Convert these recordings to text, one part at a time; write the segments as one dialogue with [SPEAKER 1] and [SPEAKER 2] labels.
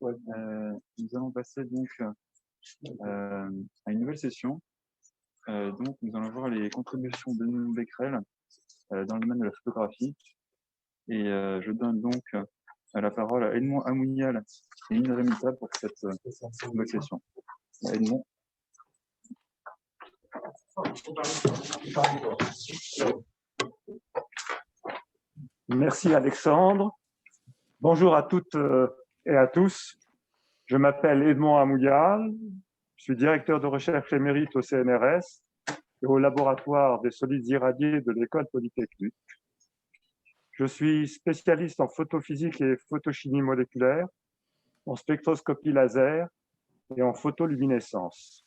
[SPEAKER 1] Nous allons passer donc à une nouvelle session. Donc, nous allons voir les contributions d'Edmond Becquerel dans le domaine de la photographie. Et je donne donc la parole à Edmond Amounial et Indra Mita pour cette nouvelle session. Edmond.
[SPEAKER 2] Merci Alexandre. Bonjour à toutes et à tous. Je m'appelle Edmond Amounial. Je suis directeur de recherche émérite au CNRS et au laboratoire des solides irradiés de l'École polytechnique. Je suis spécialiste en photophysique et photochimie moléculaire, en spectroscopie laser et en photoluminescence,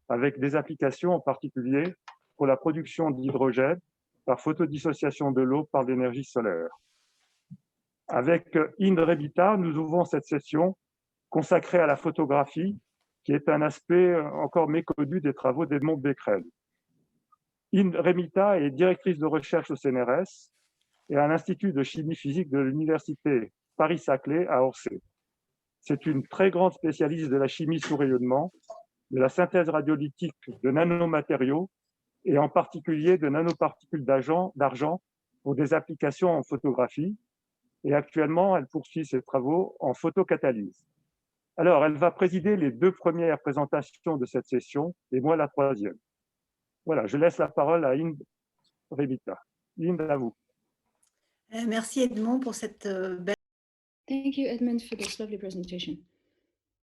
[SPEAKER 2] avec des applications en particulier pour la production d'hydrogène par photodissociation de l'eau par l'énergie solaire. Avec Indra Mita, nous ouvrons cette session consacrée à la photographie, qui est un aspect encore méconnu des travaux d'Edmond Becquerel. Indra Mita est directrice de recherche au CNRS et à l'Institut de chimie physique de l'Université Paris-Saclay à Orsay. C'est une très grande spécialiste de la chimie sous rayonnement, de la synthèse radiolytique de nanomatériaux et en particulier de nanoparticules d'argent pour des applications en photographie. Et actuellement, elle poursuit ses travaux en photocatalyse. Alors, elle va présider les 2 premières présentations de cette session et moi la 3e. Voilà, je laisse la parole à Indra Mita. Indra, à vous.
[SPEAKER 3] Merci Edmond pour cette belle...
[SPEAKER 4] Thank you, Edmund, for this lovely presentation,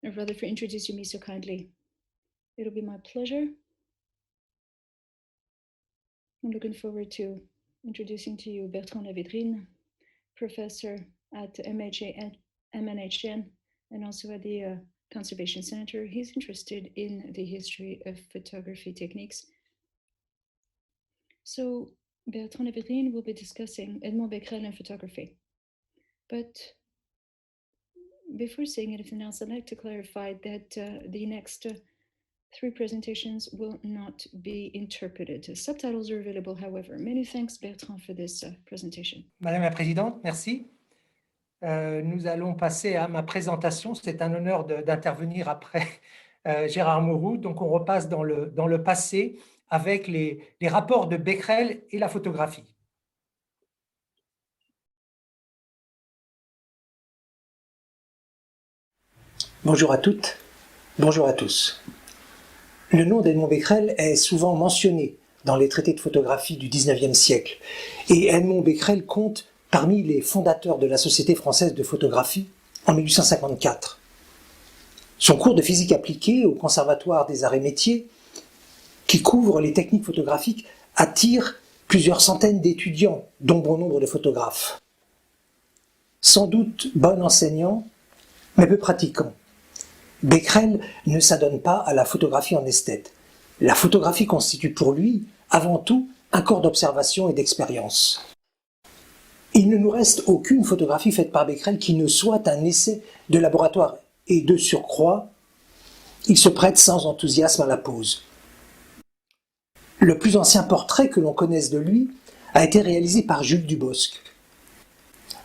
[SPEAKER 4] and rather for introducing me so kindly. It'll be my pleasure. I'm looking forward to introducing to you Bertrand Lavedrine, professor at MNHN and also at the Conservation Center. He's interested in the history of photography techniques. So Bertrand Lavedrine will be discussing Edmond Becquerel and photography. But before saying anything else, I'd like to clarify that the next 3 presentations will not be interpreted. Subtitles are available, however. Many thanks, Bertrand, for this presentation.
[SPEAKER 5] Madame la Présidente, merci. Nous allons passer à ma présentation. C'est un honneur d'intervenir après Gérard Mourou. Donc, on repasse dans le passé avec les rapports de Becquerel et la photographie. Bonjour à toutes, bonjour à tous. Le nom d'Edmond Becquerel est souvent mentionné dans les traités de photographie du XIXe siècle. Et Edmond Becquerel compte parmi les fondateurs de la Société française de photographie en 1854. Son cours de physique appliquée au Conservatoire des arts et métiers, qui couvre les techniques photographiques, attire plusieurs centaines d'étudiants, dont bon nombre de photographes. Sans doute bon enseignant, mais peu pratiquant. Becquerel ne s'adonne pas à la photographie en esthète. La photographie constitue pour lui, avant tout, un corps d'observation et d'expérience. Il ne nous reste aucune photographie faite par Becquerel qui ne soit un essai de laboratoire et de surcroît, il se prête sans enthousiasme à la pose. Le plus ancien portrait que l'on connaisse de lui a été réalisé par Jules Dubosc.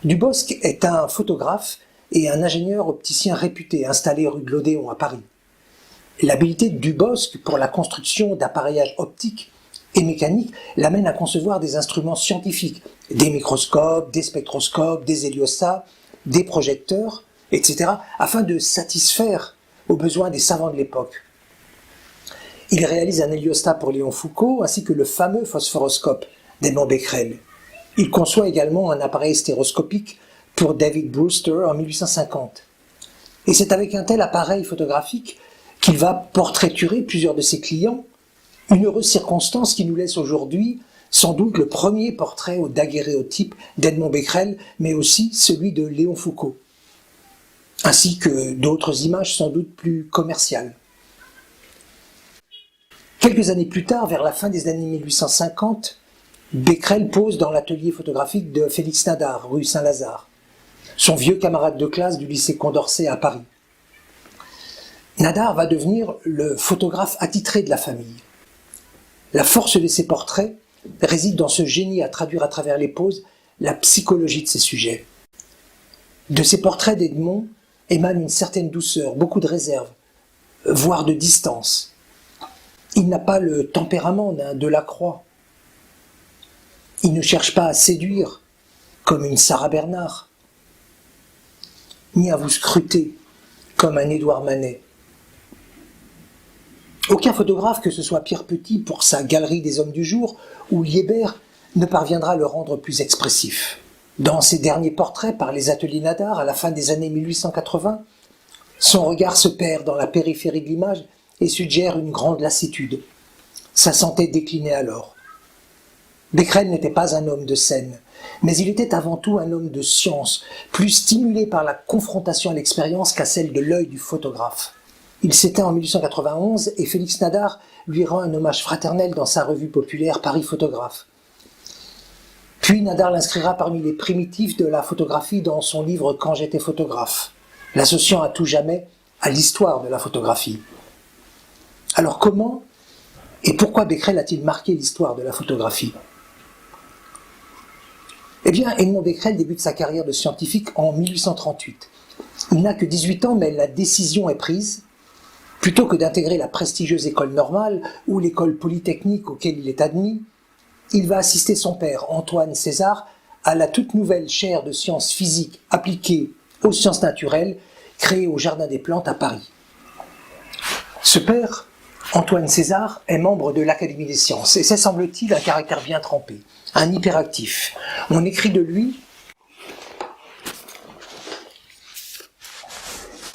[SPEAKER 5] Dubosc est un photographe et un ingénieur opticien réputé installé rue de l'Odéon à Paris. L'habileté de Dubosc pour la construction d'appareillages optiques et mécaniques l'amène à concevoir des instruments scientifiques, des microscopes, des spectroscopes, des héliostats, des projecteurs, etc., afin de satisfaire aux besoins des savants de l'époque. Il réalise un héliostat pour Léon Foucault ainsi que le fameux phosphoroscope d'Edmond Becquerel. Il conçoit également un appareil stéroscopique pour David Brewster en 1850. Et c'est avec un tel appareil photographique qu'il va portraiturer plusieurs de ses clients, une heureuse circonstance qui nous laisse aujourd'hui sans doute le premier portrait au daguerréotype d'Edmond Becquerel, mais aussi celui de Léon Foucault, ainsi que d'autres images sans doute plus commerciales. Quelques années plus tard, vers la fin des années 1850, Becquerel pose dans l'atelier photographique de Félix Nadar, rue Saint-Lazare, son vieux camarade de classe du lycée Condorcet à Paris. Nadar va devenir le photographe attitré de la famille. La force de ses portraits réside dans ce génie à traduire à travers les poses la psychologie de ses sujets. De ces portraits d'Edmond, émane une certaine douceur, beaucoup de réserve, voire de distance. Il n'a pas le tempérament d'un Delacroix. Il ne cherche pas à séduire comme une Sarah Bernard, ni à vous scruter comme un Édouard Manet. Aucun photographe, que ce soit Pierre Petit pour sa Galerie des hommes du jour ou Liébert, ne parviendra à le rendre plus expressif. Dans ses derniers portraits par les ateliers Nadar à la fin des années 1880, son regard se perd dans la périphérie de l'image et suggère une grande lassitude. Sa santé déclinait alors. Becquerel n'était pas un homme de scène, mais il était avant tout un homme de science, plus stimulé par la confrontation à l'expérience qu'à celle de l'œil du photographe. Il s'éteint en 1891 et Félix Nadar lui rend un hommage fraternel dans sa revue populaire Paris Photographe. Puis Nadar l'inscrira parmi les primitifs de la photographie dans son livre Quand j'étais photographe, l'associant à tout jamais à l'histoire de la photographie. Alors comment et pourquoi Becquerel a-t-il marqué l'histoire de la photographie ? Eh bien, Edmond Becquerel débute sa carrière de scientifique en 1838. Il n'a que 18 ans, mais la décision est prise. Plutôt que d'intégrer la prestigieuse école normale ou l'école polytechnique auquel il est admis, il va assister son père, Antoine César, à la toute nouvelle chaire de sciences physiques appliquées aux sciences naturelles, créée au Jardin des Plantes à Paris. Ce père, Antoine César, est membre de l'Académie des sciences, et c'est, semble-t-il, un caractère bien trempé, un hyperactif. On écrit de lui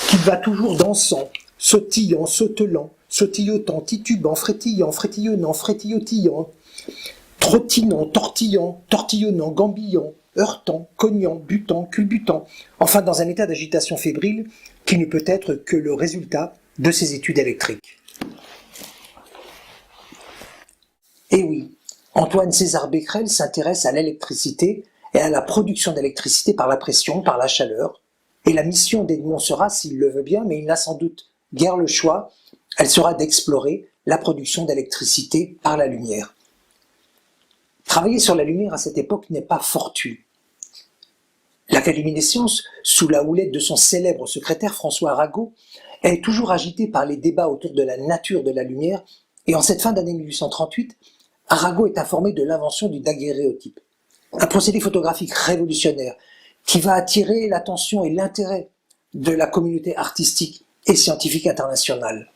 [SPEAKER 5] qu'il va toujours dansant, sautillant, sautelant, sautillotant, titubant, frétillant, frétillonnant, frétillotillant, trottinant, tortillant, tortillonnant, gambillant, heurtant, cognant, butant, culbutant, enfin dans un état d'agitation fébrile qui ne peut être que le résultat de ses études électriques. Et oui, Antoine César Becquerel s'intéresse à l'électricité et à la production d'électricité par la pression, par la chaleur, et la mission d'Edmond sera, s'il le veut bien, mais il n'a sans doute guère le choix, elle sera d'explorer la production d'électricité par la lumière. Travailler sur la lumière à cette époque n'est pas fortuit. L'Académie des sciences, sous la houlette de son célèbre secrétaire François Arago, est toujours agitée par les débats autour de la nature de la lumière, et en cette fin d'année 1838, Arago est informé de l'invention du daguerréotype, un procédé photographique révolutionnaire qui va attirer l'attention et l'intérêt de la communauté artistique et scientifique internationale.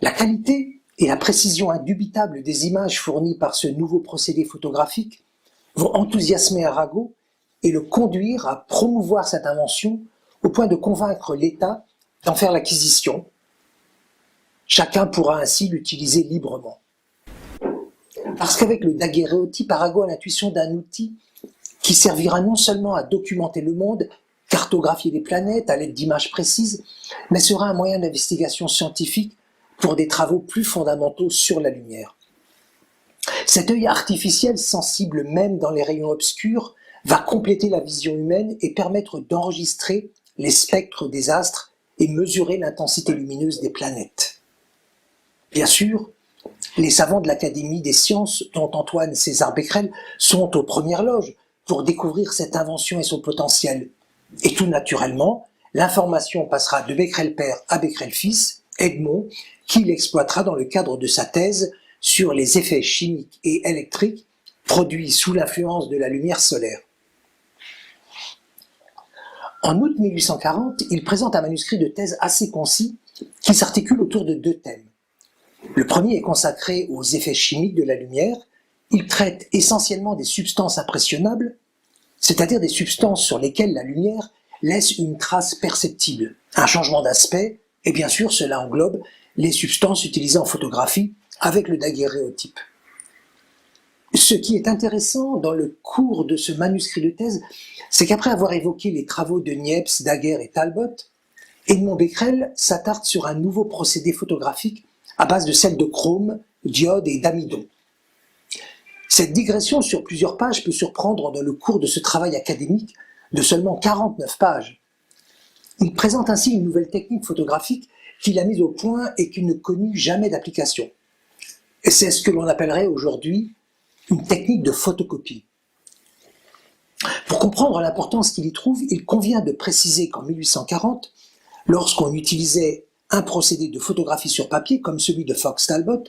[SPEAKER 5] La qualité et la précision indubitable des images fournies par ce nouveau procédé photographique vont enthousiasmer Arago et le conduire à promouvoir cette invention au point de convaincre l'État d'en faire l'acquisition. Chacun pourra ainsi l'utiliser librement. Parce qu'avec le daguerréotype, Arago a l'intuition d'un outil qui servira non seulement à documenter le monde, cartographier les planètes à l'aide d'images précises, mais sera un moyen d'investigation scientifique pour des travaux plus fondamentaux sur la lumière. Cet œil artificiel, sensible même dans les rayons obscurs, va compléter la vision humaine et permettre d'enregistrer les spectres des astres et mesurer l'intensité lumineuse des planètes. Bien sûr, les savants de l'Académie des sciences, dont Antoine César Becquerel, sont aux premières loges pour découvrir cette invention et son potentiel. Et tout naturellement, l'information passera de Becquerel père à Becquerel fils, Edmond, qui l'exploitera dans le cadre de sa thèse sur les effets chimiques et électriques produits sous l'influence de la lumière solaire. En août 1840, il présente un manuscrit de thèse assez concis qui s'articule autour de deux thèmes. Le premier est consacré aux effets chimiques de la lumière. Il traite essentiellement des substances impressionnables, c'est-à-dire des substances sur lesquelles la lumière laisse une trace perceptible, un changement d'aspect, et bien sûr cela englobe les substances utilisées en photographie avec le daguerréotype. Ce qui est intéressant dans le cours de ce manuscrit de thèse, c'est qu'après avoir évoqué les travaux de Niepce, Daguerre et Talbot, Edmond Becquerel s'attarde sur un nouveau procédé photographique à base de sel de chrome, d'iode et d'amidon. Cette digression sur plusieurs pages peut surprendre dans le cours de ce travail académique de seulement 49 pages. Il présente ainsi une nouvelle technique photographique qu'il a mise au point et qui ne connut jamais d'application. Et c'est ce que l'on appellerait aujourd'hui une technique de photocopie. Pour comprendre l'importance qu'il y trouve, il convient de préciser qu'en 1840, lorsqu'on utilisait un procédé de photographie sur papier comme celui de Fox-Talbot,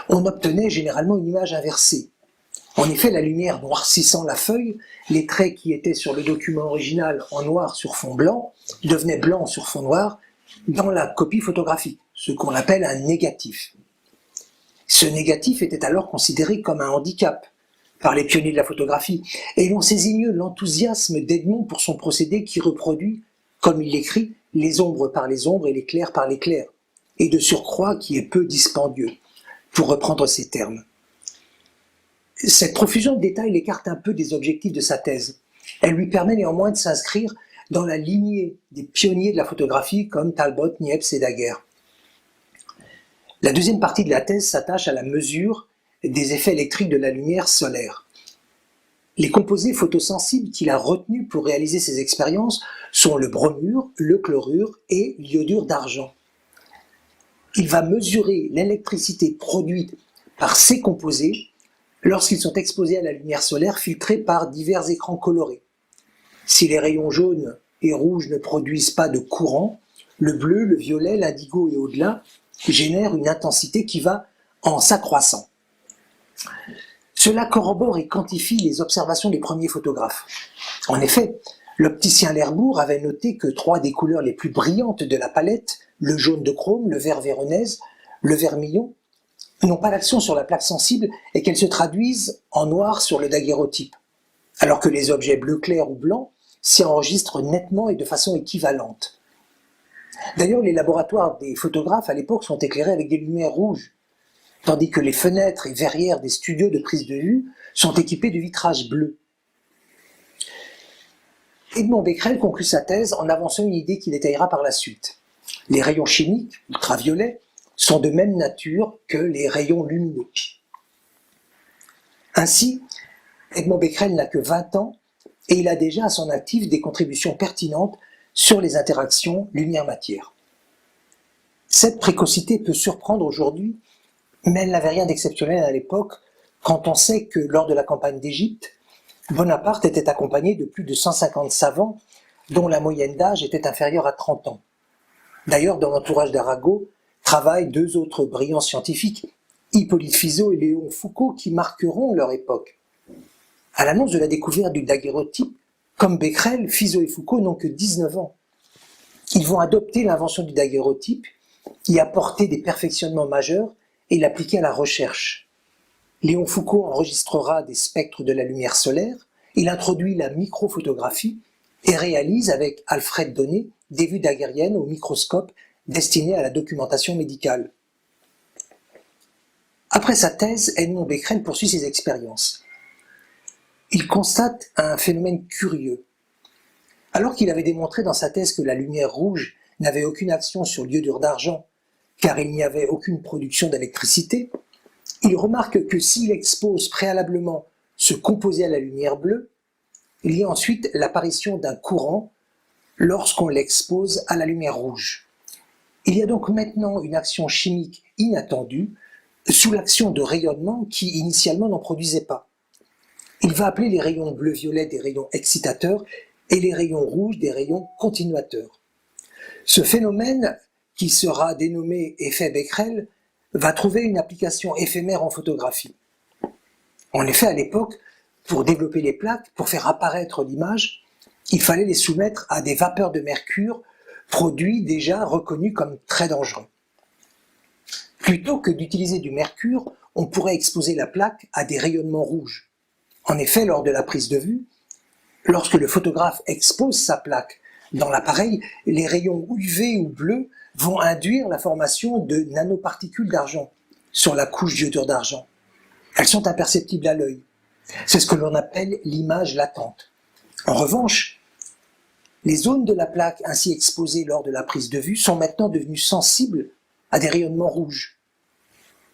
[SPEAKER 5] on obtenait généralement une image inversée. En effet, la lumière noircissant la feuille, les traits qui étaient sur le document original en noir sur fond blanc devenaient blancs sur fond noir dans la copie photographique, ce qu'on appelle un négatif. Ce négatif était alors considéré comme un handicap par les pionniers de la photographie, et l'on saisit mieux l'enthousiasme d'Edmond pour son procédé qui reproduit, comme il l'écrit, les ombres par les ombres et les clairs par les clairs, et de surcroît qui est peu dispendieux, pour reprendre ces termes. Cette profusion de détails l'écarte un peu des objectifs de sa thèse. Elle lui permet néanmoins de s'inscrire dans la lignée des pionniers de la photographie comme Talbot, Niepce et Daguerre. La deuxième partie de la thèse s'attache à la mesure des effets électriques de la lumière solaire. Les composés photosensibles qu'il a retenus pour réaliser ses expériences sont le bromure, le chlorure et l'iodure d'argent. Il va mesurer l'électricité produite par ces composés lorsqu'ils sont exposés à la lumière solaire filtrée par divers écrans colorés. Si les rayons jaunes et rouges ne produisent pas de courant, le bleu, le violet, l'indigo et au-delà génèrent une intensité qui va en s'accroissant. Cela corrobore et quantifie les observations des premiers photographes. En effet, l'opticien L'Herbourg avait noté que 3 des couleurs les plus brillantes de la palette, le jaune de chrome, le vert véronèse, le vermillon, n'ont pas d'action sur la plaque sensible et qu'elles se traduisent en noir sur le daguerréotype, alors que les objets bleu clair ou blanc s'y enregistrent nettement et de façon équivalente. D'ailleurs, les laboratoires des photographes à l'époque sont éclairés avec des lumières rouges, tandis que les fenêtres et verrières des studios de prise de vue sont équipés de vitrages bleus. Edmond Becquerel conclut sa thèse en avançant une idée qu'il détaillera par la suite. Les rayons chimiques, ultraviolets, sont de même nature que les rayons lumineux. Ainsi, Edmond Becquerel n'a que 20 ans et il a déjà à son actif des contributions pertinentes sur les interactions lumière-matière. Cette précocité peut surprendre aujourd'hui, mais elle n'avait rien d'exceptionnel à l'époque quand on sait que lors de la campagne d'Égypte, Bonaparte était accompagné de plus de 150 savants dont la moyenne d'âge était inférieure à 30 ans. D'ailleurs, dans l'entourage d'Arago, travaillent 2 autres brillants scientifiques, Hippolyte Fizeau et Léon Foucault, qui marqueront leur époque. À l'annonce de la découverte du daguerréotype, comme Becquerel, Fizeau et Foucault n'ont que 19 ans. Ils vont adopter l'invention du daguerréotype, y apporter des perfectionnements majeurs et l'appliquer à la recherche. Léon Foucault enregistrera des spectres de la lumière solaire, il introduit la microphotographie et réalise avec Alfred Donné des vues daguerriennes au microscope destinées à la documentation médicale. Après sa thèse, Edmond Becquerel poursuit ses expériences. Il constate un phénomène curieux. Alors qu'il avait démontré dans sa thèse que la lumière rouge n'avait aucune action sur l'iodure d'argent, car il n'y avait aucune production d'électricité, il remarque que s'il expose préalablement ce composé à la lumière bleue, il y a ensuite l'apparition d'un courant lorsqu'on l'expose à la lumière rouge. Il y a donc maintenant une action chimique inattendue sous l'action de rayonnement qui initialement n'en produisait pas. Il va appeler les rayons bleu-violet des rayons excitateurs et les rayons rouges des rayons continuateurs. Ce phénomène, qui sera dénommé effet Becquerel, va trouver une application éphémère en photographie. En effet, à l'époque, pour développer les plaques, pour faire apparaître l'image, il fallait les soumettre à des vapeurs de mercure, produits déjà reconnus comme très dangereux. Plutôt que d'utiliser du mercure, on pourrait exposer la plaque à des rayonnements rouges. En effet, lors de la prise de vue, lorsque le photographe expose sa plaque dans l'appareil, les rayons UV ou bleus vont induire la formation de nanoparticules d'argent sur la couche d'iodure d'argent. Elles sont imperceptibles à l'œil. C'est ce que l'on appelle l'image latente. En revanche, les zones de la plaque ainsi exposées lors de la prise de vue sont maintenant devenues sensibles à des rayonnements rouges.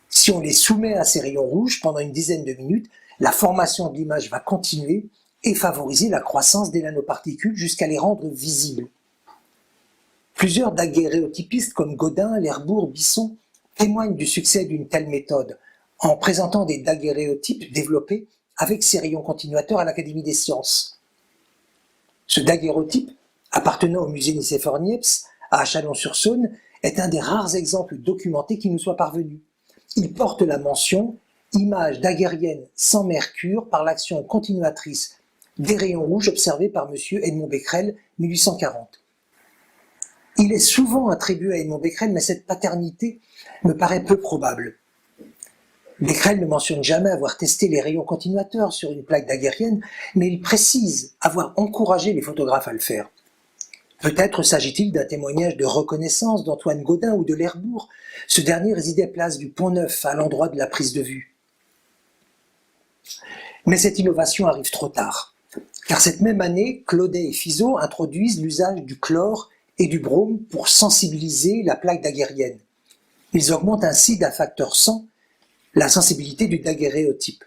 [SPEAKER 5] Si on les soumet à ces rayons rouges pendant une dizaine de minutes, la formation de l'image va continuer et favoriser la croissance des nanoparticules jusqu'à les rendre visibles. Plusieurs daguerréotypistes comme Gaudin, L'Herbourg, Bisson témoignent du succès d'une telle méthode en présentant des daguerréotypes développés avec ces rayons continuateurs à l'Académie des sciences. Ce daguerréotype, appartenant au musée Nicéphore-Niepce à Chalon-sur-Saône, est un des rares exemples documentés qui nous soit parvenu. Il porte la mention « image daguerrienne sans mercure par l'action continuatrice des rayons rouges observés par M. Edmond Becquerel, 1840 ». Il est souvent attribué à Edmond Becquerel, mais cette paternité me paraît peu probable. Becquerel ne mentionne jamais avoir testé les rayons continuateurs sur une plaque daguerrienne, mais il précise avoir encouragé les photographes à le faire. Peut-être s'agit-il d'un témoignage de reconnaissance d'Antoine Gaudin ou de l'Herbourg. Ce dernier résidait place du Pont-Neuf, à l'endroit de la prise de vue. Mais cette innovation arrive trop tard, car cette même année, Claudet et Fizeau introduisent l'usage du chlore et du brome pour sensibiliser la plaque daguerrienne. Ils augmentent ainsi d'un facteur 100 la sensibilité du daguerréotype.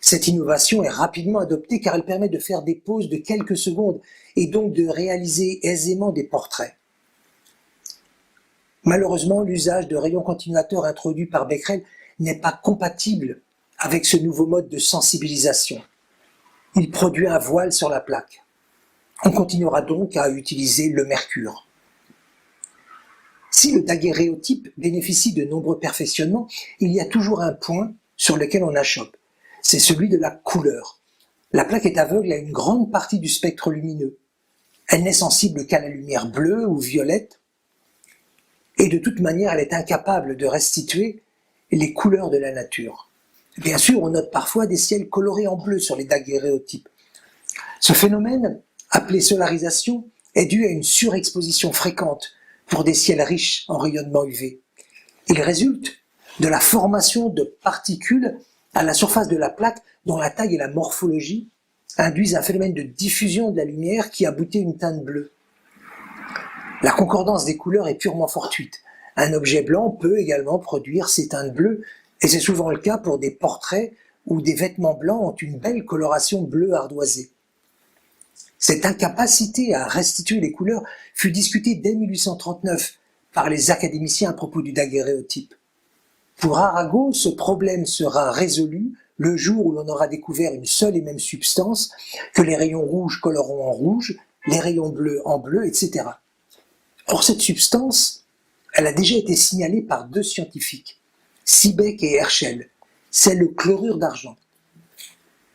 [SPEAKER 5] Cette innovation est rapidement adoptée car elle permet de faire des poses de quelques secondes et donc de réaliser aisément des portraits. Malheureusement, l'usage de rayons continuateurs introduit par Becquerel n'est pas compatible avec ce nouveau mode de sensibilisation. Il produit un voile sur la plaque. On continuera donc à utiliser le mercure. Si le daguerréotype bénéficie de nombreux perfectionnements, il y a toujours un point sur lequel on achoppe. C'est celui de la couleur. La plaque est aveugle à une grande partie du spectre lumineux. Elle n'est sensible qu'à la lumière bleue ou violette, et de toute manière, elle est incapable de restituer les couleurs de la nature. Bien sûr, on note parfois des ciels colorés en bleu sur les daguerréotypes. Ce phénomène, appelé solarisation, est dû à une surexposition fréquente pour des ciels riches en rayonnement UV. Il résulte de la formation de particules à la surface de la plaque dont la taille et la morphologie induisent un phénomène de diffusion de la lumière qui aboutit à une teinte bleue. La concordance des couleurs est purement fortuite. Un objet blanc peut également produire ces teintes bleues, et c'est souvent le cas pour des portraits où des vêtements blancs ont une belle coloration bleue ardoisée. Cette incapacité à restituer les couleurs fut discutée dès 1839 par les académiciens à propos du daguerréotype. Pour Arago, ce problème sera résolu le jour où l'on aura découvert une seule et même substance que les rayons rouges coloreront en rouge, les rayons bleus en bleu, etc. Or, cette substance, elle a déjà été signalée par deux scientifiques, Siebeck et Herschel. C'est le chlorure d'argent.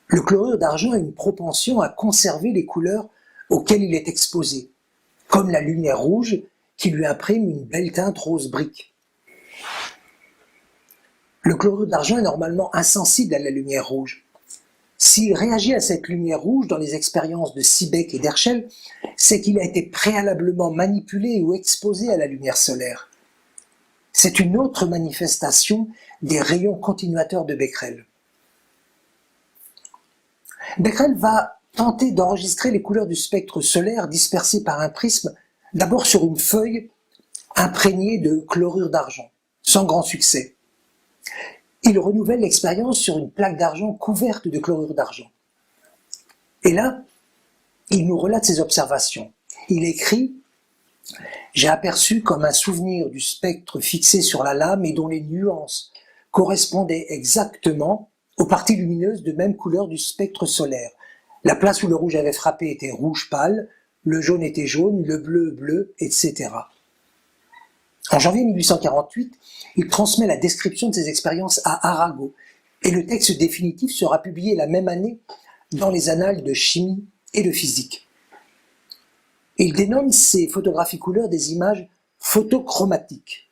[SPEAKER 5] Le chlorure d'argent a une propension à conserver les couleurs auxquelles il est exposé, comme la lumière rouge qui lui imprime une belle teinte rose brique. Le chlorure d'argent est normalement insensible à la lumière rouge. S'il réagit à cette lumière rouge dans les expériences de Siebeck et d'Herschel, c'est qu'il a été préalablement manipulé ou exposé à la lumière solaire. C'est une autre manifestation des rayons continuateurs de Becquerel. Becquerel va tenter d'enregistrer les couleurs du spectre solaire dispersées par un prisme, d'abord sur une feuille imprégnée de chlorure d'argent, sans grand succès. Il renouvelle l'expérience sur une plaque d'argent couverte de chlorure d'argent. Et là, il nous relate ses observations. Il écrit « J'ai aperçu comme un souvenir du spectre fixé sur la lame et dont les nuances correspondaient exactement aux parties lumineuses de même couleur du spectre solaire. La place où le rouge avait frappé était rouge pâle, le jaune était jaune, le bleu bleu, etc. » En janvier 1848, il transmet la description de ses expériences à Arago, et le texte définitif sera publié la même année dans les annales de chimie et de physique. Il dénomme ces photographies couleurs des images photochromatiques.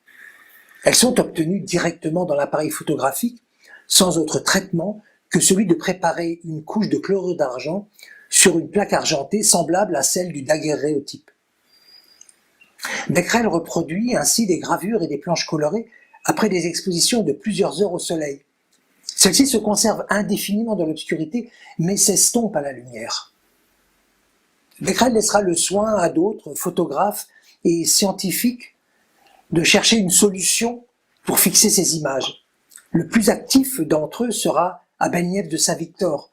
[SPEAKER 5] Elles sont obtenues directement dans l'appareil photographique, sans autre traitement que celui de préparer une couche de chlorure d'argent sur une plaque argentée semblable à celle du daguerréotype. Becquerel reproduit ainsi des gravures et des planches colorées après des expositions de plusieurs heures au soleil. Celles-ci se conservent indéfiniment dans l'obscurité, mais s'estompent à la lumière. Becquerel laissera le soin à d'autres photographes et scientifiques de chercher une solution pour fixer ces images. Le plus actif d'entre eux sera Abeniev de Saint-Victor.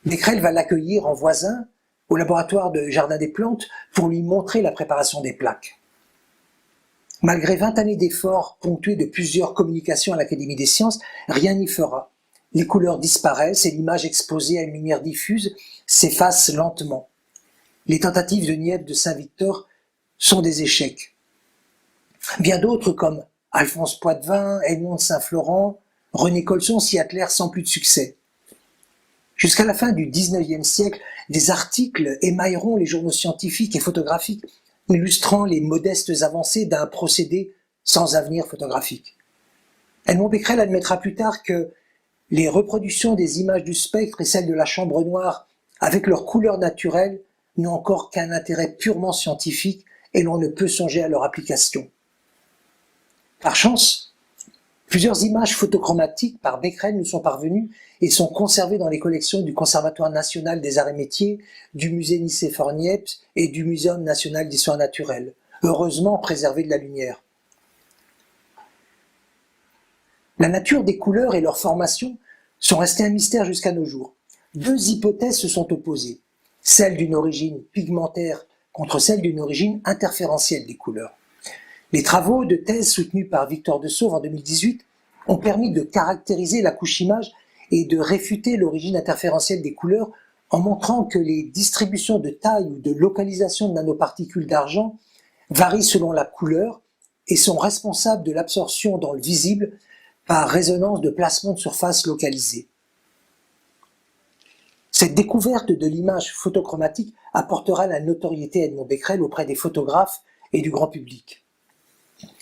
[SPEAKER 5] Becquerel va l'accueillir en voisin au laboratoire de Jardin des Plantes pour lui montrer la préparation des plaques. Malgré 20 années d'efforts ponctués de plusieurs communications à l'Académie des sciences, rien n'y fera. les couleurs disparaissent et l'image exposée à une lumière diffuse s'efface lentement. Les tentatives de Niepce de Saint-Victor sont des échecs. Bien d'autres, comme Alphonse Poitvin, Edmond de Saint-Florent, René Colson, s'y attelèrent sans plus de succès. Jusqu'à la fin du XIXe siècle, des articles émailleront les journaux scientifiques et photographiques, illustrant les modestes avancées d'un procédé sans avenir photographique. Edmond Becquerel admettra plus tard que les reproductions des images du spectre et celles de la chambre noire, avec leur couleur naturelle, n'ont encore qu'un intérêt purement scientifique et l'on ne peut songer à leur application. Par chance, plusieurs images photochromatiques par Becquerel nous sont parvenues et sont conservées dans les collections du Conservatoire national des arts et métiers, du musée Nicéphore-Niepce et du Muséum national d'histoire naturelle, heureusement préservées de la lumière. La nature des couleurs et leur formation sont restées un mystère jusqu'à nos jours. Deux hypothèses se sont opposées, celle d'une origine pigmentaire contre celle d'une origine interférentielle des couleurs. Les travaux de thèse soutenus par Victor de Sauve en 2018 ont permis de caractériser la couche image et de réfuter l'origine interférentielle des couleurs en montrant que les distributions de taille ou de localisation de nanoparticules d'argent varient selon la couleur et sont responsables de l'absorption dans le visible par résonance de placements de surface localisés. Cette découverte de l'image photochromatique apportera la notoriété à Edmond Becquerel auprès des photographes et du grand public.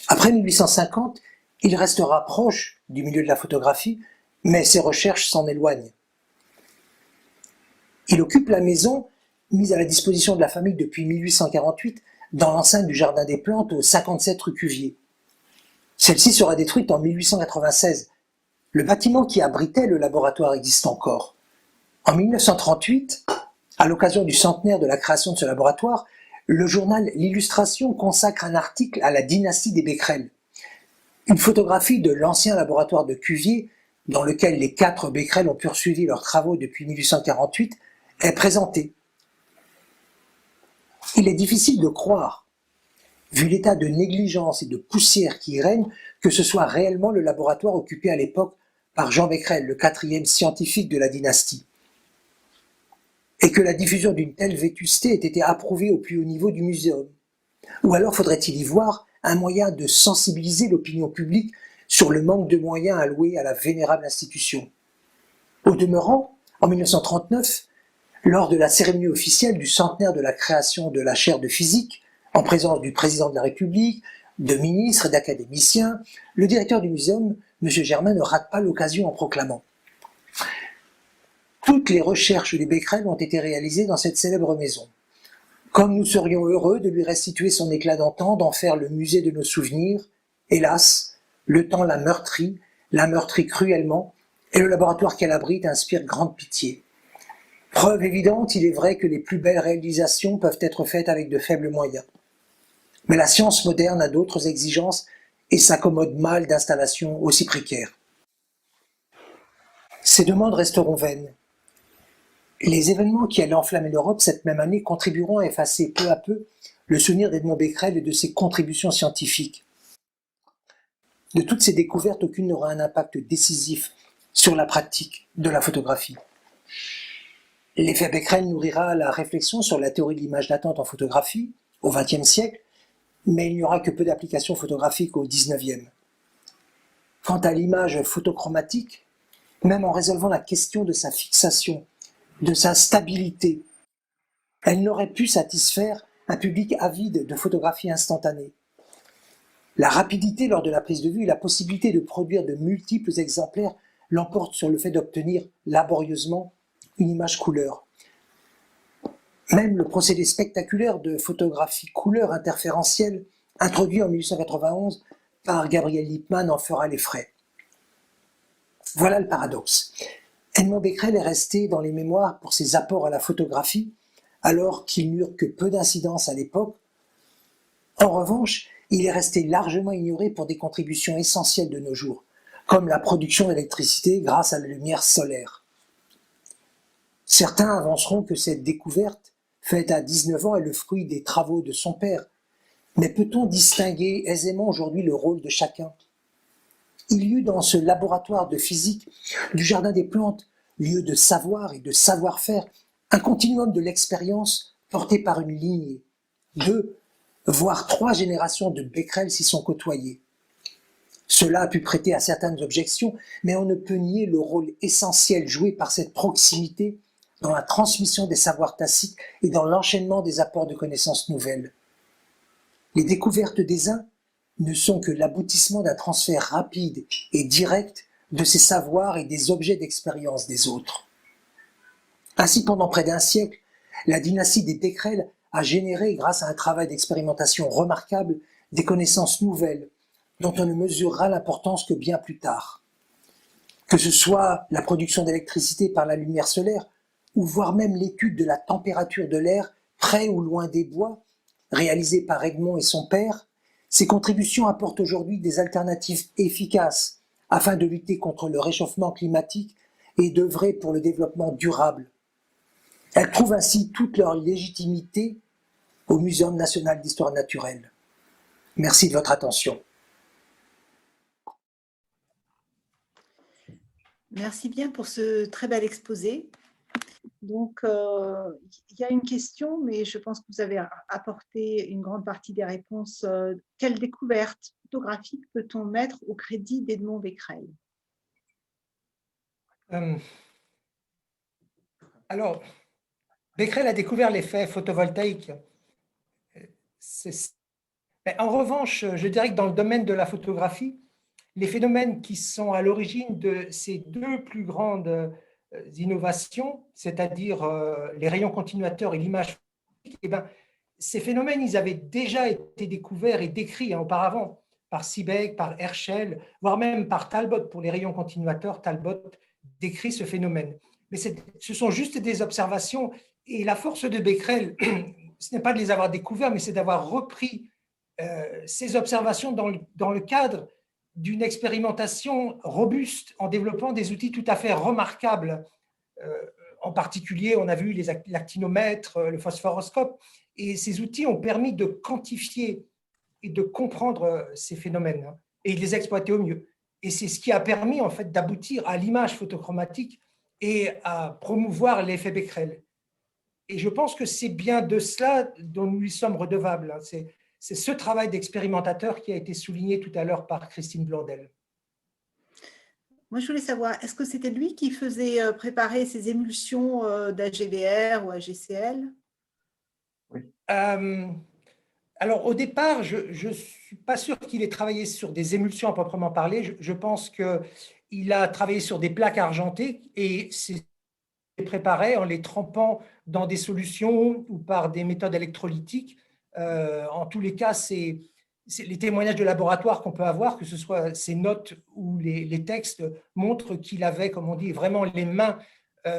[SPEAKER 5] Après 1850, il restera proche du milieu de la photographie, mais ses recherches s'en éloignent. Il occupe la maison mise à la disposition de la famille depuis 1848 dans l'enceinte du Jardin des Plantes au 57 rue Cuvier. Celle-ci sera détruite en 1896. Le bâtiment qui abritait le laboratoire existe encore. En 1938, à l'occasion du centenaire de la création de ce laboratoire, le journal L'Illustration consacre un article à la dynastie des Becquerel. Une photographie de l'ancien laboratoire de Cuvier, dans lequel les 4 Becquerel ont poursuivi leurs travaux depuis 1848, est présentée. Il est difficile de croire, vu l'état de négligence et de poussière qui y règne, que ce soit réellement le laboratoire occupé à l'époque par Jean Becquerel, le 4e scientifique de la dynastie, et que la diffusion d'une telle vétusté ait été approuvée au plus haut niveau du muséum. Ou alors faudrait-il y voir un moyen de sensibiliser l'opinion publique sur le manque de moyens alloués à la vénérable institution. Au demeurant, en 1939, lors de la cérémonie officielle du centenaire de la création de la chaire de physique, en présence du président de la République, de ministres et d'académiciens, le directeur du muséum, M. Germain, ne rate pas l'occasion en proclamant: toutes les recherches des Becquerel ont été réalisées dans cette célèbre maison. Comme nous serions heureux de lui restituer son éclat d'antan, d'en faire le musée de nos souvenirs, hélas, le temps l'a meurtrie cruellement, et le laboratoire qu'elle abrite inspire grande pitié. Preuve évidente, il est vrai que les plus belles réalisations peuvent être faites avec de faibles moyens. Mais la science moderne a d'autres exigences et s'accommode mal d'installations aussi précaires. Ces demandes resteront vaines. Les événements qui allaient enflammer l'Europe cette même année contribueront à effacer peu à peu le souvenir d'Edmond Becquerel et de ses contributions scientifiques. De toutes ces découvertes, aucune n'aura un impact décisif sur la pratique de la photographie. L'effet Becquerel nourrira la réflexion sur la théorie de l'image latente en photographie au XXe siècle, mais il n'y aura que peu d'applications photographiques au XIXe. Quant à l'image photochromatique, même en résolvant la question de sa fixation, de sa stabilité, elle n'aurait pu satisfaire un public avide de photographies instantanées. La rapidité lors de la prise de vue et la possibilité de produire de multiples exemplaires l'emportent sur le fait d'obtenir laborieusement une image couleur. Même le procédé spectaculaire de photographie couleur interférentielle, introduit en 1891 par Gabriel Lippmann, en fera les frais. Voilà le paradoxe. Edmond Becquerel est resté dans les mémoires pour ses apports à la photographie, alors qu'ils n'eurent que peu d'incidence à l'époque. En revanche, il est resté largement ignoré pour des contributions essentielles de nos jours, comme la production d'électricité grâce à la lumière solaire. Certains avanceront que cette découverte, faite à 19 ans, est le fruit des travaux de son père. Mais peut-on distinguer aisément aujourd'hui le rôle de chacun ? Il y eut dans ce laboratoire de physique du Jardin des Plantes, lieu de savoir et de savoir-faire, un continuum de l'expérience porté par une lignée. 2, voire 3 générations de Becquerel s'y sont côtoyées. Cela a pu prêter à certaines objections, mais on ne peut nier le rôle essentiel joué par cette proximité dans la transmission des savoirs tacites et dans l'enchaînement des apports de connaissances nouvelles. Les découvertes des uns ne sont que l'aboutissement d'un transfert rapide et direct de ces savoirs et des objets d'expérience des autres. Ainsi, pendant près d'un siècle, la dynastie des Becquerel a généré, grâce à un travail d'expérimentation remarquable, des connaissances nouvelles dont on ne mesurera l'importance que bien plus tard. Que ce soit la production d'électricité par la lumière solaire, ou voire même l'étude de la température de l'air près ou loin des bois, réalisée par Edmond et son père, ces contributions apportent aujourd'hui des alternatives efficaces afin de lutter contre le réchauffement climatique et d'œuvrer pour le développement durable. Elles trouvent ainsi toute leur légitimité au Muséum national d'histoire naturelle. Merci de votre attention.
[SPEAKER 3] Merci bien pour ce très bel exposé. Donc, il y a une question, mais je pense que vous avez apporté une grande partie des réponses. Quelle découverte photographique peut-on mettre au crédit d'Edmond Becquerel?
[SPEAKER 5] Alors, Becquerel a découvert l'effet photovoltaïque. Mais en revanche, je dirais que dans le domaine de la photographie, les phénomènes qui sont à l'origine de ces deux plus grandes innovations, c'est-à-dire les rayons continuateurs et l'image photographique, eh ben, ces phénomènes, ils avaient déjà été découverts et décrits auparavant par Seebeck, par Herschel, voire même par Talbot pour les rayons continuateurs. Talbot décrit ce phénomène. Mais ce sont juste des observations. Et la force de Becquerel, ce n'est pas de les avoir découverts, mais c'est d'avoir repris ces observations dans le cadre d'une expérimentation robuste en développant des outils tout à fait remarquables. En particulier, on a vu l'actinomètre, le phosphoroscope, et ces outils ont permis de quantifier et de comprendre ces phénomènes et de les exploiter au mieux. Et c'est ce qui a permis en fait d'aboutir à l'image photochromatique et à promouvoir l'effet Becquerel. Et je pense que c'est bien de cela dont nous lui sommes redevables. C'est ce travail d'expérimentateur qui a été souligné tout à l'heure par Christine Blondel.
[SPEAKER 3] Moi, je voulais savoir, est-ce que c'était lui qui faisait préparer ces émulsions d'AGVR ou AGCL?
[SPEAKER 1] Oui.
[SPEAKER 5] Alors, au départ, je ne suis pas sûr qu'il ait travaillé sur des émulsions à proprement parler. Je pense qu'il a travaillé sur des plaques argentées et c'est préparé en les trempant dans des solutions ou par des méthodes électrolytiques. En tous les cas, c'est les témoignages de laboratoire qu'on peut avoir, que ce soit ces notes ou les textes, montrent qu'il avait, comme on dit, vraiment les mains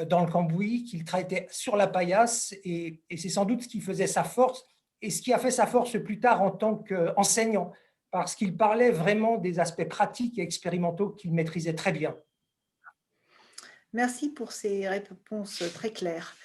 [SPEAKER 5] dans le cambouis, qu'il travaillait sur la paillasse, et c'est sans doute ce qui faisait sa force et ce qui a fait sa force plus tard en tant qu'enseignant, parce qu'il parlait vraiment des aspects pratiques et expérimentaux qu'il maîtrisait très bien.
[SPEAKER 3] Merci pour ces réponses très claires.